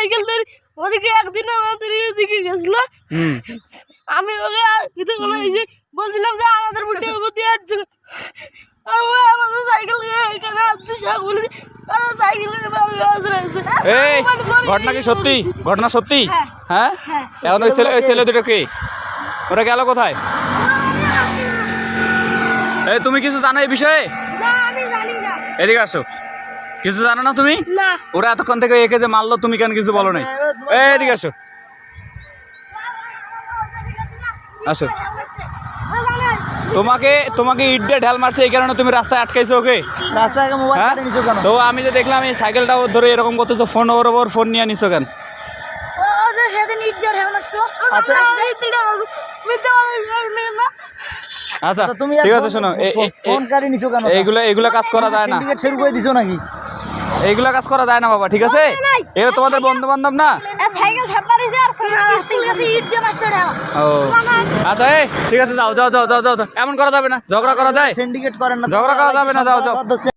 Cycle ধরে ওদিকে একদিন আমাদের এদিকে গেছিল। আমি ওকে বলছিলাম যে আমাদের বুটে প্রতি আসছে, আর ও আমাদের সাইকেল এখানে আসছে বলেছি, আর সাইকেল এই ঘটনা কি সত্যি? ঘটনা সত্যি? হ্যাঁ, এখন ওই ছেলে দুটো কে? ওরা গেল কোথায়? এই তুমি কিছু জানো এই বিষয়ে? এদিকে আসো। কিছু জানো না তুমি? ওরা এতক্ষণ থেকে একে যে মারলো, তুমি কেন কিছু বলো নাই? এদিকে আসো, আসো। তোমাকে ইট দিয়ে ঢাল মারছে, এই কারণে তুমি রাস্তায় আটকাইছো ওকে? রাস্তায় মোবাইল কেটে নিছো কেন? তো আমি যে দেখলাম এই সাইকেলটা ধরে এরকম করতেছো, ফোন ওর ফোন নিয়ে নিছো কেন? আচ্ছা তুমি ঠিক আছে, শোনো, ফোন কাটে নিছো কেন? এইগুলা কাজ করা যায় না, সিন্ডিকেট শুরু করে দিছো নাকি? এইগুলা কাজ করা যায় না বাবা, ঠিক আছে? এরা তোমাদের বন্ধু বান্ধব না? সাইকেল ছাপা দিছে আর ফোন ইট দিয়ে মারছে। ও আচ্ছা, এই ঠিক আছে, যাও যাও যাও যাও যাও। এমন করা যাবে না, ঝগড়া করা যায়? সিন্ডিকেট করেন না, ঝগড়া করা যাবে না, যাও যাও।